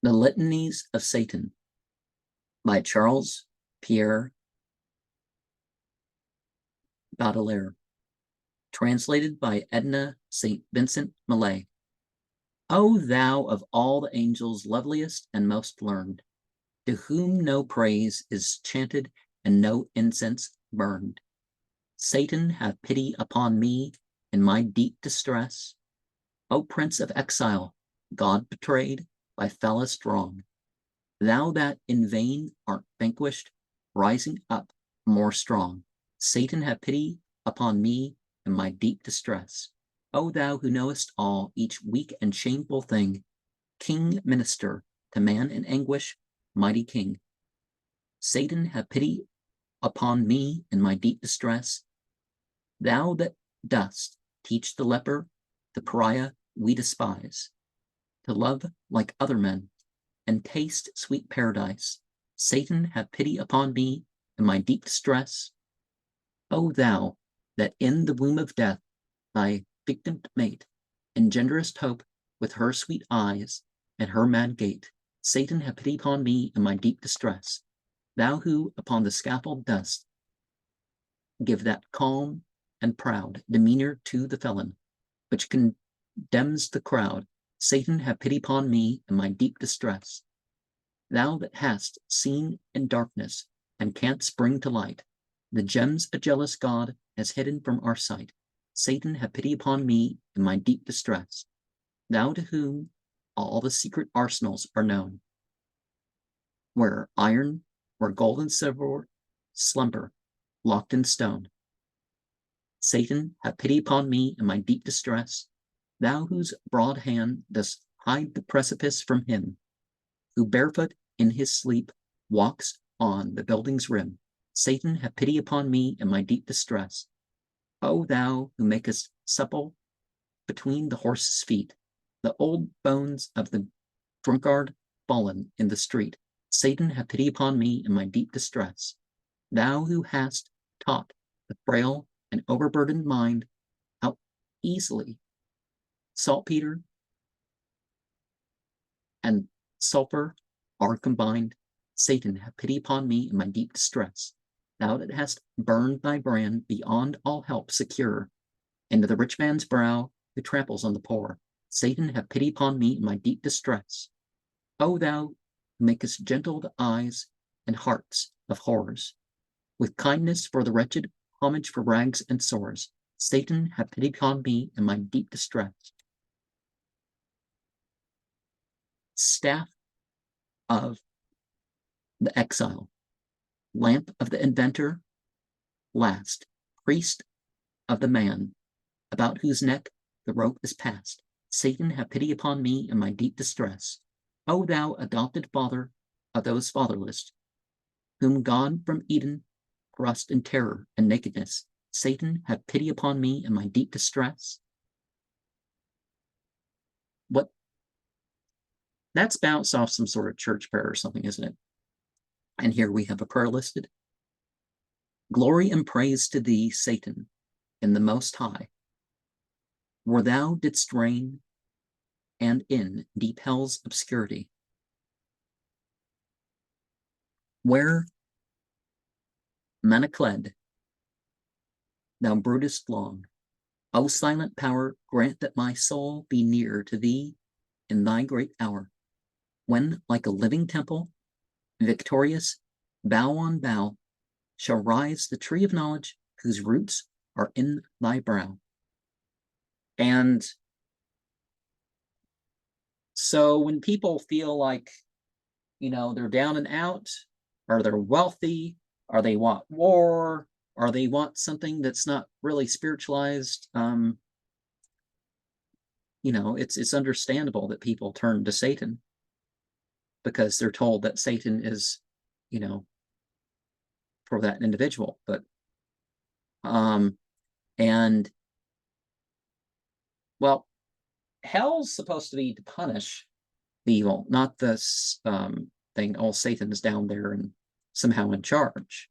The Litanies of Satan by Charles Pierre Baudelaire, translated by Edna St. Vincent Millay. O thou of all the angels loveliest and most learned, to whom no praise is chanted and no incense burned, Satan, have pity upon me in my deep distress. O Prince of exile, God betrayed by foulest wrong, thou that in vain art vanquished, rising up more strong, Satan, have pity upon me in my deep distress. O thou who knowest all, each weak and shameful thing, King, minister to man in anguish, mighty King, Satan, have pity upon me in my deep distress. Thou that dost teach the leper, the pariah we despise, to love like other men and taste sweet paradise, Satan, have pity upon me in my deep distress. O thou that in the womb of death thy victim mate engenderest hope with her sweet eyes and her mad gait, Satan, have pity upon me in my deep distress. Thou who upon the scaffold dost give that calm and proud demeanor to the felon, which condemns the crowd, Satan, have pity upon me in my deep distress. Thou that hast seen in darkness and canst bring to light the gems a jealous God has hidden from our sight, Satan, have pity upon me in my deep distress. Thou to whom all the secret arsenals are known, where iron, where gold and silver slumber, locked in stone, Satan, have pity upon me in my deep distress. Thou whose broad hand dost hide the precipice from him, who barefoot in his sleep walks on the building's rim, Satan, have pity upon me in my deep distress. O thou who makest supple between the horse's feet the old bones of the drunkard fallen in the street, Satan, have pity upon me in my deep distress. Thou who hast taught the frail and overburdened mind how easily saltpeter and sulfur are combined, Satan, have pity upon me in my deep distress. Thou that hast burned thy brand beyond all help secure into the rich man's brow who tramples on the poor, Satan, have pity upon me in my deep distress. O thou who makest gentle the eyes and hearts of horrors, with kindness for the wretched, homage for rags and sores, Satan, have pity upon me in my deep distress. Staff of the exile, lamp of the inventor, last, priest of the man, about whose neck the rope is passed, Satan, have pity upon me in my deep distress. O thou adopted father of those fatherless, whom God from Eden thrust in terror and nakedness, Satan, have pity upon me in my deep distress. What? That's bounced off some sort of church prayer or something, isn't it? And here we have a prayer listed. Glory and praise to thee, Satan, in the Most High, where thou didst reign, and in deep hell's obscurity, where manacled thou broodest long. O silent power, grant that my soul be near to thee in thy great hour, when, like a living temple, victorious, bough on bough, shall rise the tree of knowledge whose roots are in thy brow. And so when people feel like, they're down and out, or they're wealthy, or they want war, or they want something that's not really spiritualized, it's understandable that people turn to Satan because they're told that Satan is, for that individual. But, and, well, hell's supposed to be to punish the evil, not this thing, all Satan is down there and somehow in charge.